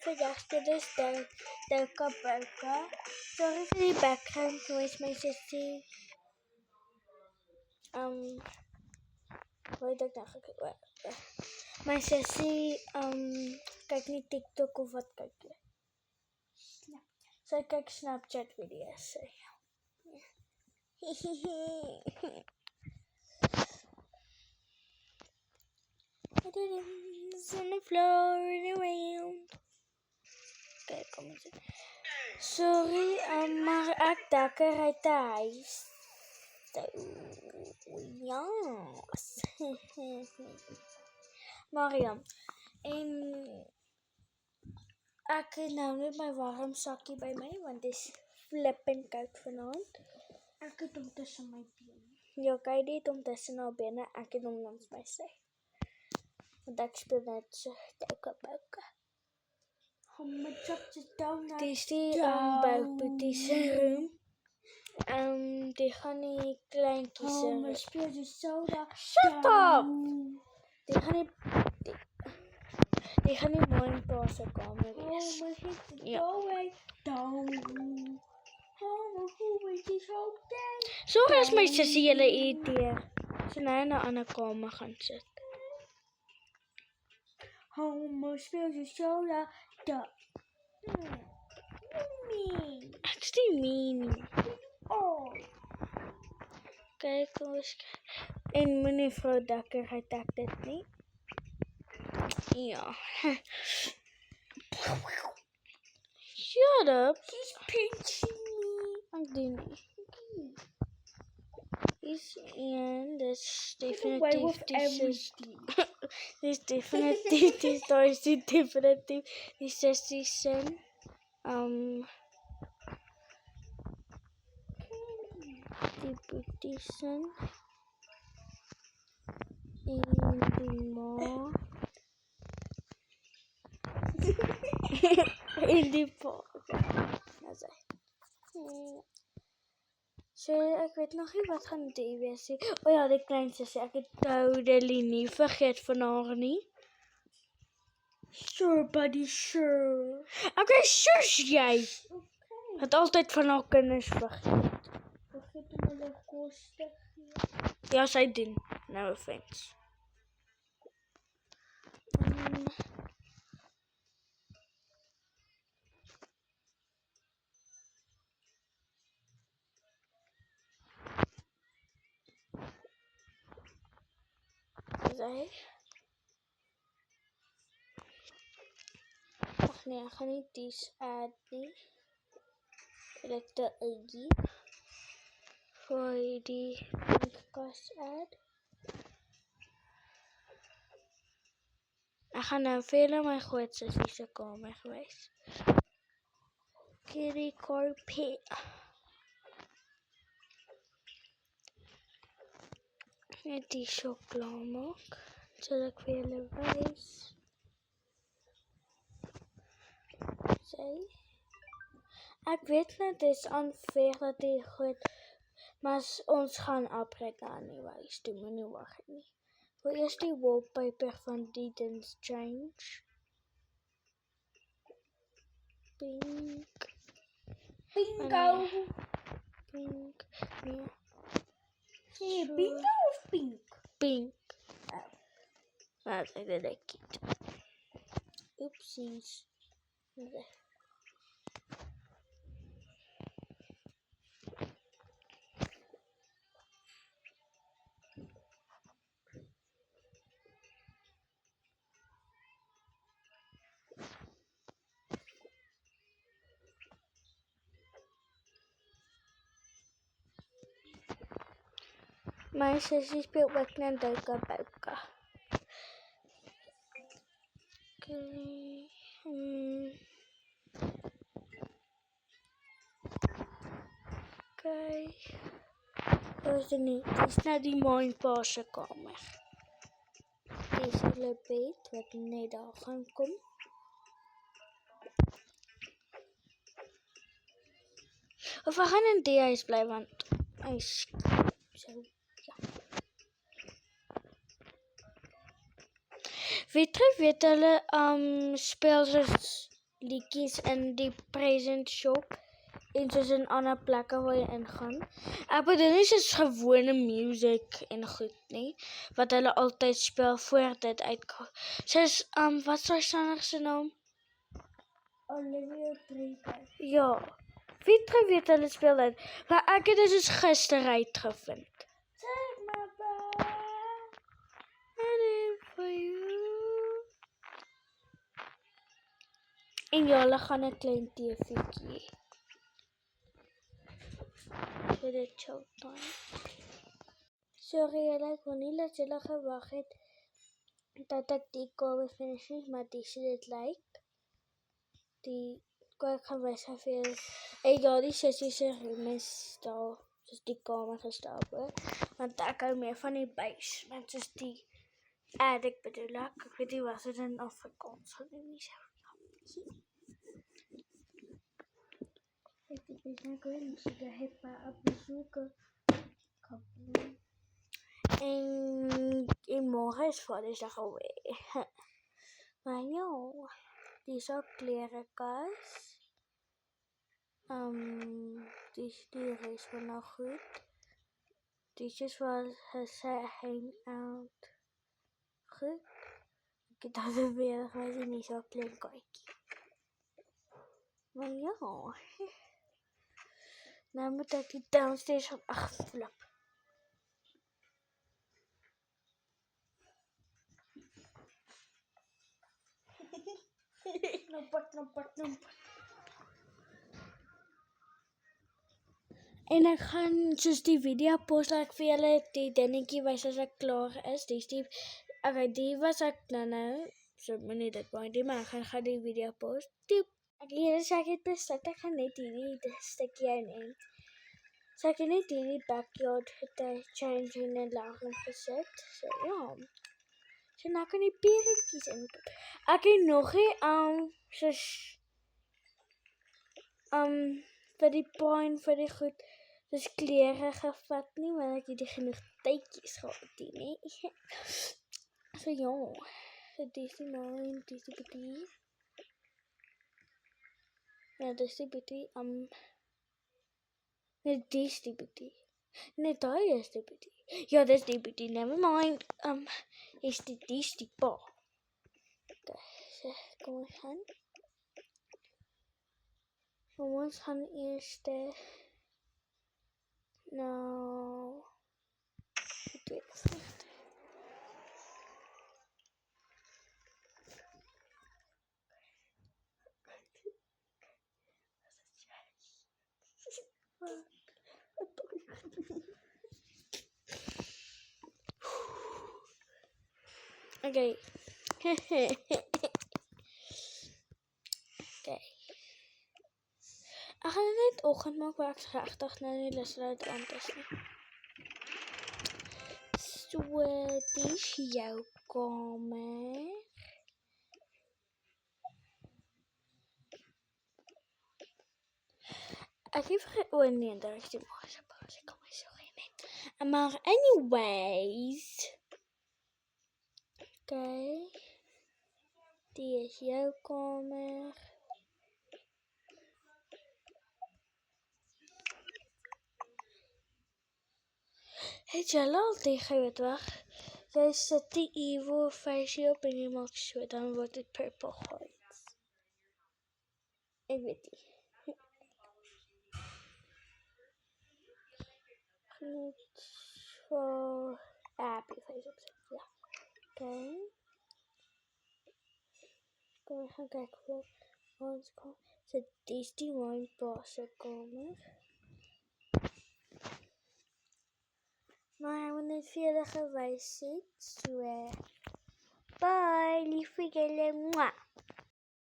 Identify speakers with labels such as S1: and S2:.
S1: Vandaag dit is Delka Belka. Sorry for the background noise. My sissie. Wat ek nou gekyk. My sissie kyk nie TikTok of wat kyk jy? Sy kyk Snapchat video's. It is on the floor and around. Okay, kom eens. Sorry, maar ek dakker uit die huis. So, yes. Maar ja, en ek het nou net my warm sakkie by my, want dit is flippend koud vanaand. Ek het hom tussen my bene. Ja, kyk dit hom tussen haar bene, ek het hom langs my sy. Want ek speel net so Delka Belka. Dit is die Boupoetie se room. Die gaan die kleintjies se room. Speel die soda. Shut up! Die gaan die ma en pa se kamer wees. Ja. Sorry as my sussie julle irriteer. So nou in 'n ander kamer gaan sit. Homo speel die soda. Ek is nie mean. Oh. Kyk ons. En moenie vrou Dakker uit ek dit nie. Ja. Shut up. He's pinching me. Ek doen nie. He's in this definitief Dis definitief die sessie sin. Die boetie sin. En die ma. En die pa. Nou sê. So, ek weet nog nie wat gaan die wees nie. O ja, die kleinste sê, ek het totally nie vergeet van haar nie. Sure, buddy, sure. Okay, shush jy. Okay. Het altyd van haar kinders vergeet. Vergeet om hulle kos te gee. Ja, sy doen. No offense. Ach nee, ek gaan nie dies add nie. Ek te eie. Voor die podcast add. Ek gaan nou veel in my groot sussie se kamer gewees. Kitty carpet. Net die so klaar maak. Sal ek vir julle wys. Ek weet net dit is unfair dat die goed, maar ons gaan afbreek anyways, toe moenie wag nie. Wil eers die wallpaper van die dins change. Pink. Bingo! Pink. Nee. Nee, bingo of pink? Pink. Wat ek dit kiet. Oepsies. Nee. My sussie speel ook net Delka Belka. Okay. Okay. Dit is nou die ma en pa se kamer. Dit is hulle bed wat net daar gaan kom. Of we gaan in die huis bly want hy is so ja. Weet hulle speel soos liedjies in die present shop en soos in ander plekke waar jy ingaan. Ek bedoel nie soos gewone music en goed nie, wat hulle altyd speel voor dit uitkom. Soos, wat is haar sanger se naam? Olivia Trooper. Ja, wie weet hulle speel dit, maar ek het dit soos gister uitgevind. Take my breath, and in for you. En ja, hulle gaan 'n klein TV-tjie. Vir die chill time. Sorry, ek kon nie dat julle gewag het dat ek die kobe finish het, maar dis dit lyk. Die ek gaan wys vir julle. En ja, die sessie se room is daar, soos die kamer gestel word. Want ek hou meer van die basement, soos die attic bedoel ek. Ek weet nie wat dit in Afrikaans gaan doen nie. Ik ben going to the hippa op bezoeken. En morgen is Vadersdag alweer. Maar ja, die is ook klerenkast. Die reis wel nog goed. Die is wel hangout. Goed. Ik heb dat weer geweest niet zo klein kijkje. Maar ja. Nou moet ek die downstairs van agterflip. Nampak. En ek gaan soos die video post, dat ek vir julle die dingetjie wys as ek klaar is. Die was ek nou, so moenie dit baie doen, maar ek gaan die video post. Ek leer as ek het besit, ek gaan net hierdie stukkie neem. So ek het net hierdie backyard change in 'n laaging gesit. So ja. So nou kan die peretjies inkom. Ek het nog nie soos vir die pine vir die goed soos klere gevat nie, want ek het nie genoeg tydjies gehad nie. So ja. So dis die nou, dis die bietjie. Ja, dis die bietjie nee, dis die bietjie. Nee, daai is die bietjie. Ja, dis die bietjie. Never mind. Dis die pa. Okay, so kom ons gaan. Ons gaan eers nou die tweede vlucht. Okay. Okay. Ek gaan net oggend maak, maar ek is regtig nou nie lus om dit aan te sien. So, dis jou kamer. Ek het nee, daar is die maas. Ek kan my sorry net. Maar anyways. Okay. Die is jou kamer. Het jy al weet weg? Jy sit die evil face op en jy maak so, dan word dit purple hearts. Ek weet nie. Net so happy face opzet, ja. Okay. Kom, we gaan kijken voor ons kamer. So, dis die wijnpaase kamer. Maar hy moet net vir julle gewys het. So, bye, lieve julle. Mwah.